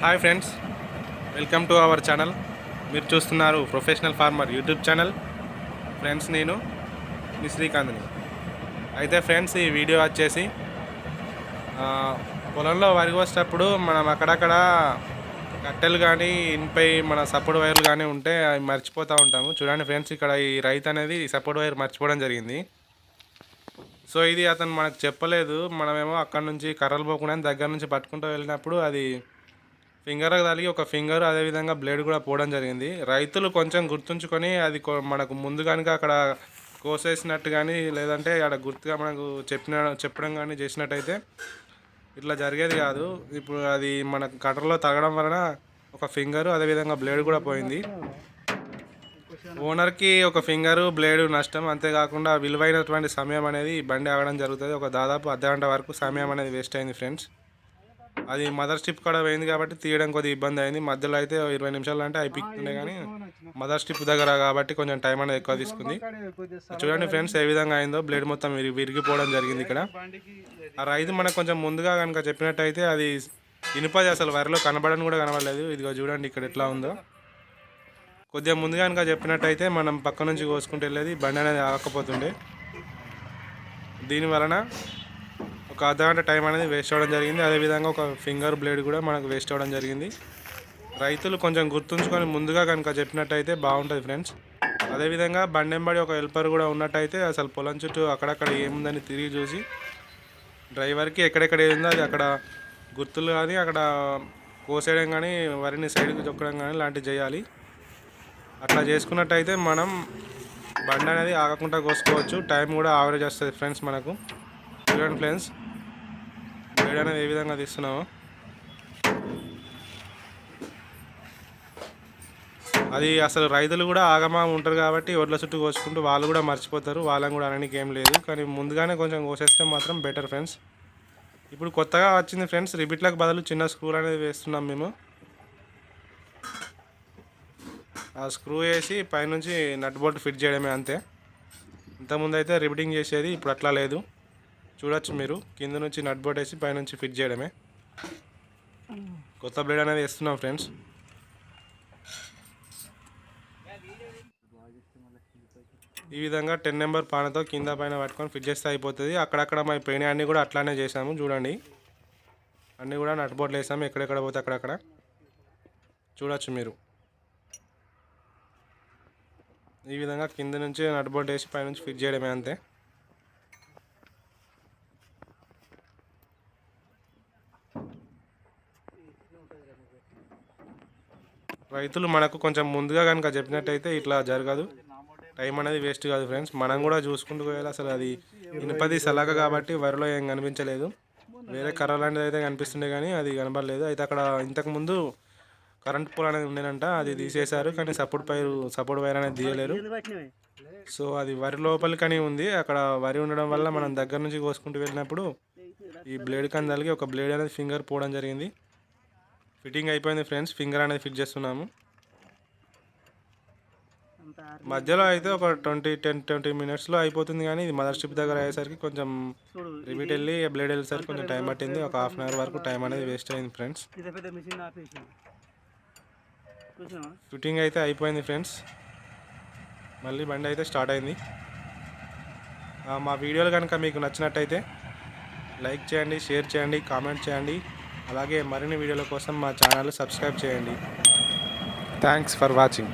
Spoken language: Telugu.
Hi friends, welcome to our channel. మీరు చూస్తున్నారు professional farmer YouTube channel. Friends, నేను మీ శ్రీకాంత్ని. అయితే ఫ్రెండ్స్, ఈ వీడియో వచ్చేసి పొలంలో వరి కోసేటప్పుడు మనం అక్కడక్కడ కట్టెలు కానీ ఇన్పై మన సపోర్ట్ వైర్లు కానీ ఉంటే అవి మర్చిపోతూ ఉంటాము. చూడండి ఫ్రెండ్స్, ఇక్కడ ఈ రైతు అనేది సపోర్ట్ వైర్ మర్చిపోవడం జరిగింది. సో ఇది అతను మనకు చెప్పలేదు. మనమేమో అక్కడ నుంచి కర్రలు పోకుండా దగ్గర నుంచి పట్టుకుంటూ వెళ్ళినప్పుడు అది ఫింగర్ తగిలి ఒక ఫింగర్ అదేవిధంగా బ్లేడ్ కూడా పోవడం జరిగింది. రైతులు కొంచెం గుర్తుంచుకొని అది మనకు ముందు కనుక అక్కడ కోసేసినట్టు కానీ లేదంటే అక్కడ గుర్తుగా మనకు చెప్పడం కానీ చేసినట్టయితే ఇట్లా జరిగేది కాదు. ఇప్పుడు అది మనకు కట్టర్లో తగడం వలన ఒక ఫింగరు అదేవిధంగా బ్లేడ్ కూడా పోయింది. ఓనర్కి ఒక ఫింగరు బ్లేడు నష్టం. అంతేకాకుండా విలువైనటువంటి సమయం అనేది బండి ఆగడం జరుగుతుంది. ఒక దాదాపు అర్ధగంట వరకు సమయం అనేది వేస్ట్ అయింది ఫ్రెండ్స్. అది మదర్ స్ట్రిప్ కూడా పోయింది కాబట్టి తీయడం కొద్దిగా ఇబ్బంది అయింది. మధ్యలో అయితే 20 నిమిషాలు అంటే అయిపోతుండే, కానీ మదర్ స్ట్రిప్ దగ్గర కాబట్టి కొంచెం టైం అనేది ఎక్కువ తీసుకుంది. చూడండి ఫ్రెండ్స్, ఏ విధంగా అయిందో. బ్లేడ్ మొత్తం విరిగిపోవడం జరిగింది. ఇక్కడ ఆ రైతు మనకు కొంచెం ముందుగా కనుక చెప్పినట్టయితే అది ఇనుపది అసలు వరిలో కనబడని కూడా కనబడలేదు. ఇదిగో చూడండి ఇక్కడ ఎట్లా ఉందో. కొద్దిగా ముందుగా కనుక చెప్పినట్టయితే మనం పక్క నుంచి కోసుకుంటూ వెళ్ళేది, బండి అనేది ఆగకపోతుండే. దీని వలన ఒక అర్ధగంట టైం అనేది వేస్ట్ అవ్వడం జరిగింది. అదేవిధంగా ఒక ఫింగర్ బ్లేడ్ కూడా మనకు వేస్ట్ అవ్వడం జరిగింది. రైతులు కొంచెం గుర్తుంచుకొని ముందుగా కనుక చెప్పినట్టయితే బాగుంటుంది ఫ్రెండ్స్. అదేవిధంగా బండెంబడి ఒక హెల్పర్ కూడా ఉన్నట్టయితే అసలు పొలం చుట్టూ అక్కడక్కడ ఏముందని తిరిగి చూసి డ్రైవర్కి ఎక్కడెక్కడ ఏముందో అది అక్కడ గుర్తులు కానీ అక్కడ కోసేయడం కానీ వరిని సైడ్కి చొక్కడం కానీ లాంటివి చేయాలి. అట్లా చేసుకున్నట్టయితే మనం బండి అనేది ఆగకుండా కోసుకోవచ్చు. టైం కూడా ఆవరేజ్ వస్తుంది ఫ్రెండ్స్ మనకు. చూడండి ఫ్రెండ్స్, బ్లేడ్ అనేది ఏ విధంగా తీస్తున్నామో. అది అసలు రైతులు కూడా ఆగమా ఉంటారు కాబట్టి ఒడ్ల చుట్టూ కోసుకుంటూ వాళ్ళు కూడా మర్చిపోతారు. వాళ్ళని కూడా అనడానికి ఏం లేదు, కానీ ముందుగానే కొంచెం కోసేస్తే మాత్రం బెటర్ ఫ్రెండ్స్. ఇప్పుడు కొత్తగా వచ్చింది ఫ్రెండ్స్, రిబిట్లకు బదులు చిన్న స్క్రూ అనేది వేస్తున్నాం మేము. ఆ స్క్రూ వేసి పైనుంచి నట్ బోల్ట్ ఫిట్ చేయడమే, అంతే. ఇంతకుముందు అయితే రిబిటింగ్ చేసేది, ఇప్పుడు అట్లా లేదు. చూడొచ్చు మీరు, కింద నుంచి నట్ బోల్ట్ వేసి పైనుంచి ఫిట్ చేయడమే. కొత్త బ్లేడ్ అనేది వేస్తున్నాం ఫ్రెండ్స్. ఈ విధంగా 10 నెంబర్ పానతో కింద పైన పట్టుకొని ఫిట్ చేస్తే అయిపోతుంది. అక్కడక్కడ మా పెయిన్ అన్నీ కూడా అట్లానే చేసాము. చూడండి, అన్నీ కూడా నట్ బోల్ట్లు వేసాము. ఎక్కడెక్కడ పోతే అక్కడక్కడ చూడొచ్చు మీరు. ఈ విధంగా కింద నుంచి నట్ బోల్ట్ వేసి పైనుంచి ఫిట్ చేయడమే, అంతే. రైతులు మనకు కొంచెం ముందుగా కనుక చెప్పినట్టయితే ఇట్లా జరగదు, టైం అనేది వేస్ట్ కాదు ఫ్రెండ్స్. మనం కూడా చూసుకుంటూ పోయాలి. అసలు అది ఇనుపది సలక కాబట్టి వరిలో ఏం కనిపించలేదు. వేరే కర్ర లాంటిది అయితే కనిపిస్తుండే కానీ అది కనబడలేదు. అయితే అక్కడ ఇంతకుముందు కరెంట్ పోల్ అనేది ఉండేనంట, అది తీసేశారు. కానీ సపోర్ట్ వైర్ అనేది తీయలేరు. సో అది వరి లోపలికని ఉంది. అక్కడ వరి ఉండడం వల్ల మనం దగ్గర నుంచి కోసుకుంటూ వెళ్ళినప్పుడు ఈ బ్లేడ్ కందలికి ఒక బ్లేడ్ అనేది ఫింగర్ పోవడం జరిగింది. ఫిట్టింగ్ అయిపోయింది ఫ్రెండ్స్. ఫింగర్ అనేది ఫిట్ చేస్తున్నాము. మధ్యలో అయితే ఒక 10-20 మినిట్స్లో అయిపోతుంది, కానీ ఇది మదర్ స్ట్రిప్ దగ్గర అయ్యేసరికి కొంచెం రిపీట్ వెళ్ళి బ్లేడ్ వెళ్ళేసరికి కొంచెం టైం పట్టింది. ఒక హాఫ్ అన్ అవర్ వరకు టైం అనేది వేస్ట్ అయింది ఫ్రెండ్స్. ఫిట్టింగ్ అయితే అయిపోయింది ఫ్రెండ్స్. మళ్ళీ బండి అయితే స్టార్ట్ అయింది. మా వీడియోలు కనుక మీకు నచ్చినట్టయితే లైక్ చేయండి, షేర్ చేయండి, కామెంట్ చేయండి. అలాగే మరిన్ని వీడియోల కోసం మా ఛానల్ సబ్స్క్రైబ్ చేయండి. Thanks for watching.